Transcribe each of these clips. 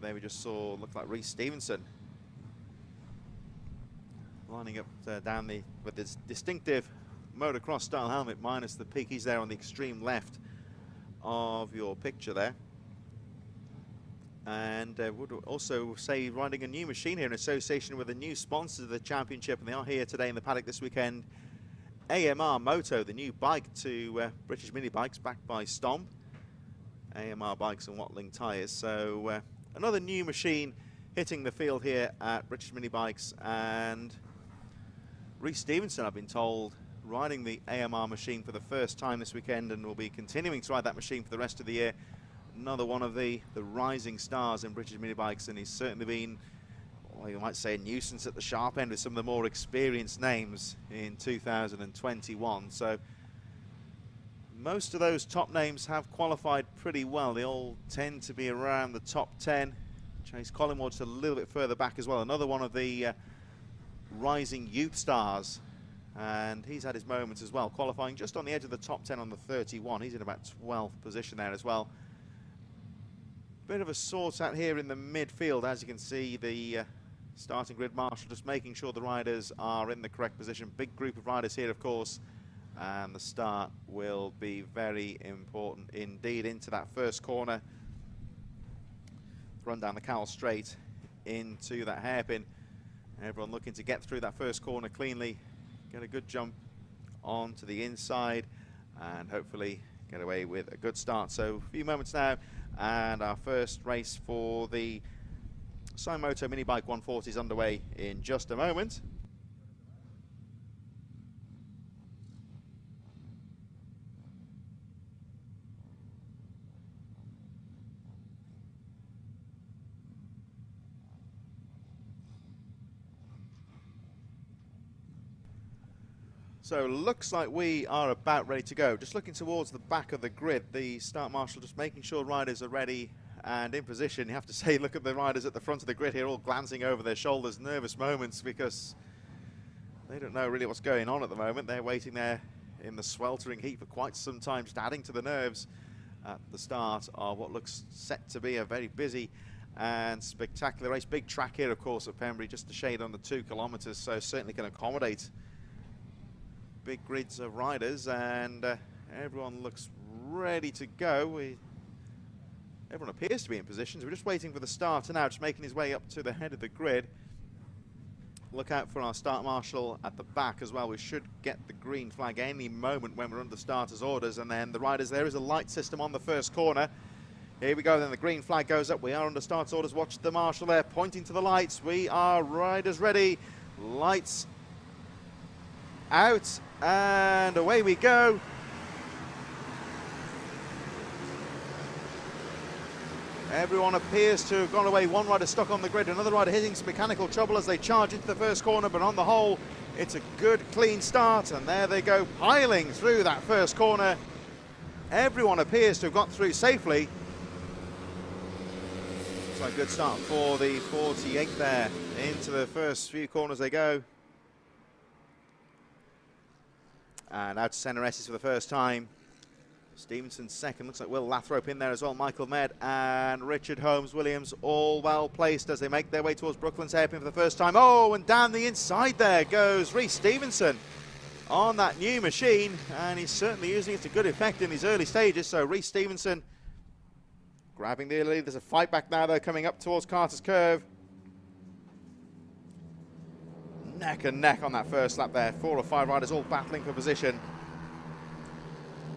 there we just saw, looked like Rhys Stephenson lining up down with this distinctive motocross style helmet minus the peak. He's there on the extreme left of your picture there. And would also say riding a new machine here in association with a new sponsor of the championship, and they are here today in the paddock this weekend. AMR Moto, the new bike to British Mini Bikes, backed by Stomp. AMR bikes and Watling tyres. So another new machine hitting the field here at British Mini Bikes, and Rhys Stephenson, I've been told, riding the AMR machine for the first time this weekend, and will be continuing to ride that machine for the rest of the year. Another one of the rising stars in British Mini Bikes, and he's certainly been, well, you might say, a nuisance at the sharp end with some of the more experienced names in 2021. So most of those top names have qualified pretty well. They all tend to be around the top 10. Chase Collingwood's a little bit further back as well. Another one of the rising youth stars, and he's had his moments as well, qualifying just on the edge of the top 10 on the 31. He's in about 12th position there as well. Bit of a sort out here in the midfield. As you can see, the starting grid marshal just making sure the riders are in the correct position. Big group of riders here, of course, and the start will be very important indeed into that first corner. Run down the Cowell Straight into that hairpin. Everyone looking to get through that first corner cleanly, get a good jump onto the inside, and hopefully get away with a good start. So a few moments now, and our first race for the Moto Mini Bike 140 is underway in just a moment. So looks like we are about ready to go. Just looking towards the back of the grid, the start marshal just making sure riders are ready and in position. You have to say, look at the riders at the front of the grid here, all glancing over their shoulders, nervous moments, because they don't know really what's going on at the moment. They're waiting there in the sweltering heat for quite some time, just adding to the nerves at the start of what looks set to be a very busy and spectacular race. Big track here, of course, at Pembrey, just a shade under 2 kilometres, so certainly can accommodate big grids of riders, and everyone looks ready to go. Everyone appears to be in position, so we're just waiting for the starter now, just making his way up to the head of the grid. Look out for our start marshal at the back as well. We should get the green flag any moment when we're under starter's orders, and then the riders, there is a light system on the first corner. Here we go, then the green flag goes up. We are under starter's orders. Watch the marshal there pointing to the lights. We are riders ready. Lights out, and away we go. Everyone appears to have gone away. One rider stuck on the grid, another rider hitting some mechanical trouble as they charge into the first corner, but on the whole, it's a good, clean start, and there they go, piling through that first corner. Everyone appears to have got through safely. So a good start for the 48 there. Into the first few corners they go. And out to centre S's for the first time. Stevenson second, looks like Will Lathrope in there as well. Michael Med and Richard Holmes-Williams all well placed as they make their way towards Brooklands hairpin for the first time. Oh, and down the inside there goes Rhys Stephenson on that new machine, and he's certainly using it to good effect in these early stages. So Rhys Stephenson grabbing the lead. There's a fight back now though coming up towards Carter's Curve. Neck and neck on that first lap there. 4 or 5 riders all battling for position.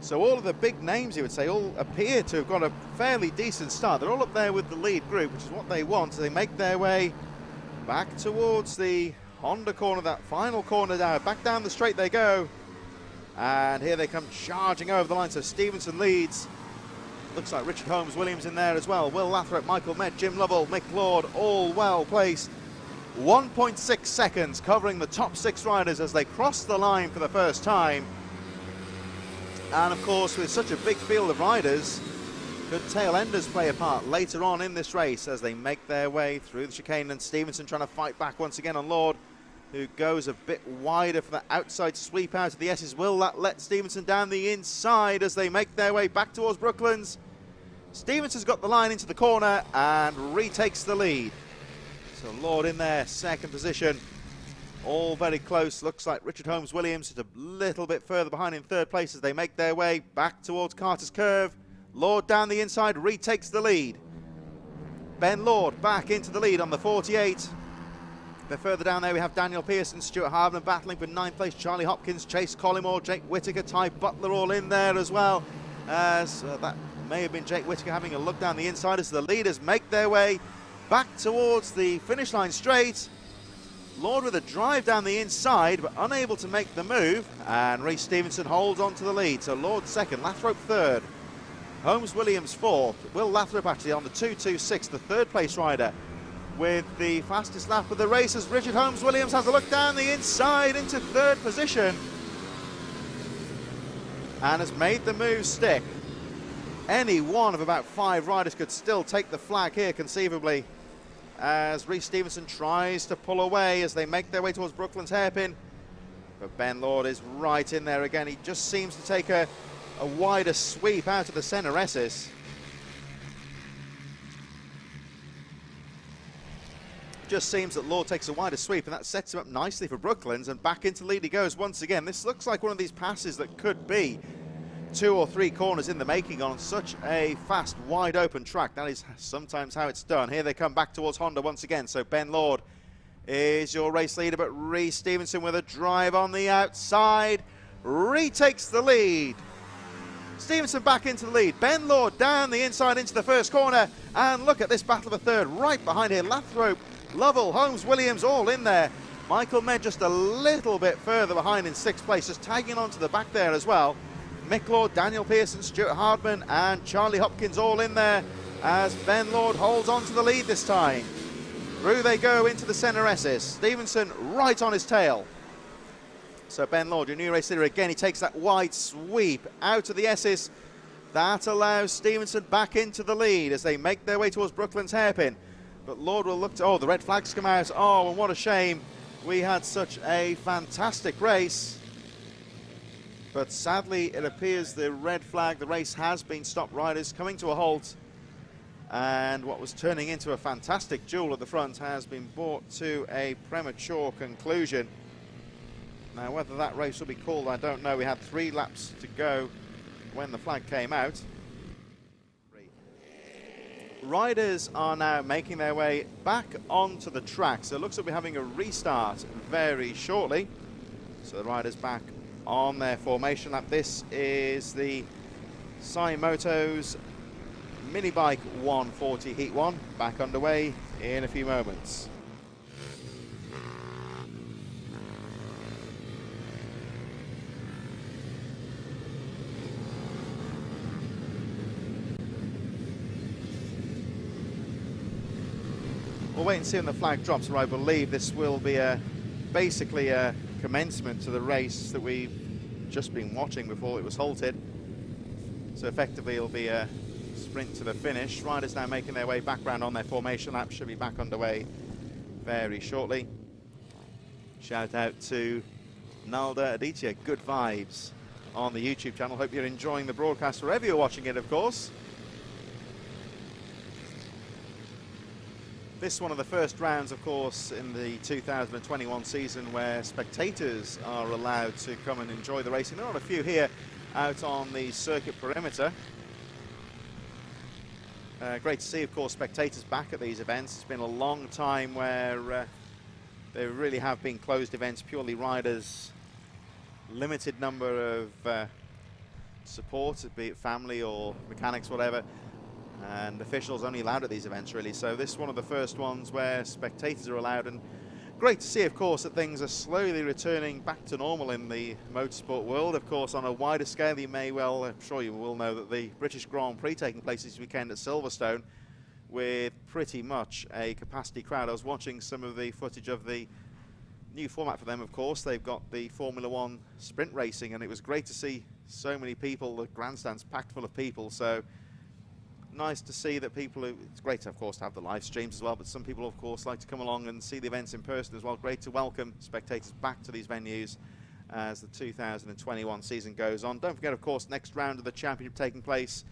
So all of the big names, you would say, all appear to have got a fairly decent start. They're all up there with the lead group, which is what they want. So they make their way back towards the Honda corner, that final corner down. Back down the straight they go. And here they come charging over the line. So Stevenson leads. Looks like Richard Holmes-Williams in there as well. Will Lathrop, Michael Met, Jim Lovell, Mick Lord, all well placed. 1.6 seconds covering the top 6 riders as they cross the line for the first time. And of course, with such a big field of riders, could tail enders play a part later on in this race as they make their way through the chicane. And Stevenson trying to fight back once again on Lord, who goes a bit wider for that outside sweep out of the S's. Will that let Stevenson down the inside as they make their way back towards Brooklands? Stephenson's got the line into the corner and retakes the lead. So Lord in there, second position. All very close. Looks like Richard Holmes-Williams is a little bit further behind in third place as they make their way back towards Carter's Curve. Lord down the inside retakes the lead. Ben Lord back into the lead on the 48. A bit further down there we have Daniel Pearson, Stuart Hardman battling for 9th place, Charlie Hopkins, Chase Collymore, Jake Whittaker, Ty Butler all in there as well. As that may have been Jake Whittaker having a look down the inside as the leaders make their way back towards the finish line straight. Lord with a drive down the inside but unable to make the move, and Rhys Stephenson holds on to the lead. So Lord second, Lathrop third, Holmes-Williams fourth, Will Lathrop actually on the 2.26, the third place rider with the fastest lap of the race as Richard Holmes-Williams has a look down the inside into third position and has made the move stick. Any one of about 5 riders could still take the flag here conceivably, as Rhys Stephenson tries to pull away as they make their way towards Brooklands hairpin. But Ben Lord is right in there again. He just seems to take a wider sweep out of the centre S's. Just seems that Lord takes a wider sweep, and that sets him up nicely for Brooklands, and back into lead he goes once again. This looks like one of these passes that could be 2 or 3 corners in the making on such a fast, wide open track. That is sometimes how it's done. Here they come back towards Honda once again. So Ben Lord is your race leader, but Rhys Stephenson with a drive on the outside retakes the lead. Stephenson back into the lead. Ben Lord down the inside into the first corner, and look at this battle of a third right behind here. Lathrop, Lovell, Holmes-Williams all in there. Michael Med just a little bit further behind in 6th place, just tagging on to the back there as well. Mick Lord, Daniel Pearson, Stuart Hardman and Charlie Hopkins all in there as Ben Lord holds on to the lead this time. Through they go into the centre S's. Stephenson right on his tail. So Ben Lord, your new race leader again, he takes that wide sweep out of the S's. That allows Stephenson back into the lead as they make their way towards Brooklands hairpin. But Lord will look to, oh, the red flags come out. Oh, and what a shame. We had such a fantastic race. But sadly, it appears the red flag, the race has been stopped. Riders coming to a halt. And what was turning into a fantastic duel at the front has been brought to a premature conclusion. Now, whether that race will be called, I don't know. We had 3 laps to go when the flag came out. Riders are now making their way back onto the track. So it looks like we're having a restart very shortly. So the riders back on their formation lap. This is the Moto's mini bike 140 Heat 1, back underway in a few moments. We'll wait and see when the flag drops, or I believe this will be basically a commencement to the race that we've just been watching before it was halted. So effectively it'll be a sprint to the finish. Riders now making their way back round on their formation lap, should be back underway very shortly. Shout out to Nalda Aditya, good vibes on the YouTube channel. Hope you're enjoying the broadcast wherever you're watching it, of course. This one of the first rounds, of course, in the 2021 season where spectators are allowed to come and enjoy the racing. There are a few here out on the circuit perimeter. Great to see, of course, spectators back at these events. It's been a long time where they really have been closed events, purely riders, limited number of support, be it family or mechanics, whatever. And officials only allowed at these events, really. So this is one of the first ones where spectators are allowed, and great to see, of course, that things are slowly returning back to normal in the motorsport world. Of course, on a wider scale, you may well, I'm sure you will know that the British Grand Prix taking place this weekend at Silverstone with pretty much a capacity crowd. I was watching some of the footage of the new format for them, of course. They've got the Formula One sprint racing, and it was great to see so many people, the grandstands packed full of people. So nice to see that people, it's great, of course, to have the live streams as well, but some people, of course, like to come along and see the events in person as well. Great to welcome spectators back to these venues as the 2021 season goes on. Don't forget, of course, next round of the championship taking place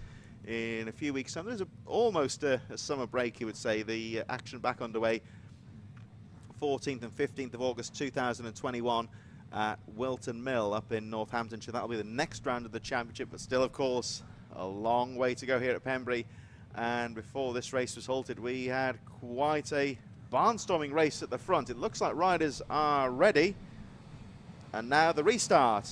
in a few weeks' time. There's almost a summer break, you would say. The action back underway 14th and 15th of August 2021 at Wilton Mill up in Northamptonshire. That'll be the next round of the championship, but still, of course, a long way to go here at Pembrey. And before this race was halted, we had quite a barnstorming race at the front. It looks like riders are ready. And now the restart.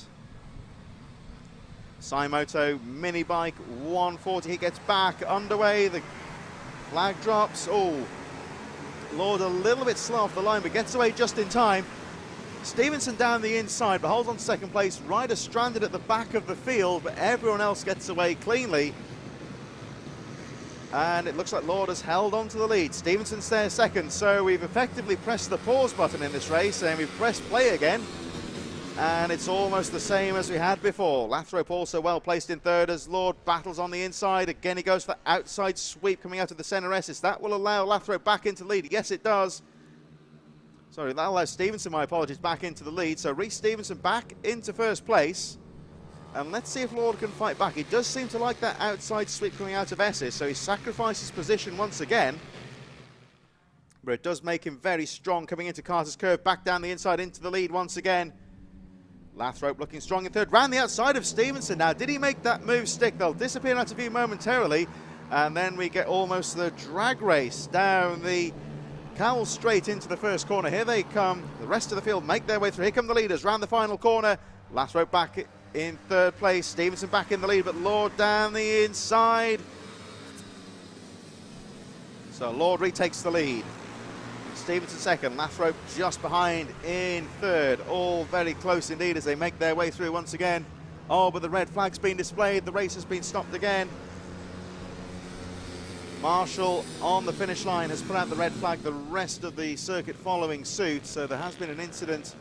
Moto mini bike 140 Heat gets back underway. The flag drops. Oh, Lord, a little bit slow off the line, but gets away just in time. Stephenson down the inside, but holds on to second place. Ryder stranded at the back of the field, but everyone else gets away cleanly. And it looks like Lord has held on to the lead. Stephenson's there second, so we've effectively pressed the pause button in this race, and we've pressed play again. And it's almost the same as we had before. Lathrop also well placed in third as Lord battles on the inside. Again, he goes for outside sweep coming out of the centre Esses. That will allow Lathrop back into the lead. Yes, it does. Sorry, that allows Stephenson, my apologies, back into the lead. So Rhys Stephenson back into first place. And let's see if Lord can fight back. He does seem to like that outside sweep coming out of Esses, so he sacrifices position once again. But it does make him very strong coming into Carter's Curve. Back down the inside into the lead once again. Lathrop looking strong in third, round the outside of Stephenson. Now, did he make that move stick? They'll disappear out of view momentarily, and then we get almost the drag race down the Cowell straight into the first corner. Here they come. The rest of the field make their way through. Here come the leaders round the final corner. Lathrop back in third place. Stephenson back in the lead, but Lord down the inside. So Lord retakes the lead. Stephenson second, Lathrop just behind in third. All very close indeed as they make their way through once again. Oh, but the red flag's been displayed. The race has been stopped again. Marshall on the finish line has put out the red flag. The rest of the circuit following suit. So there has been an incident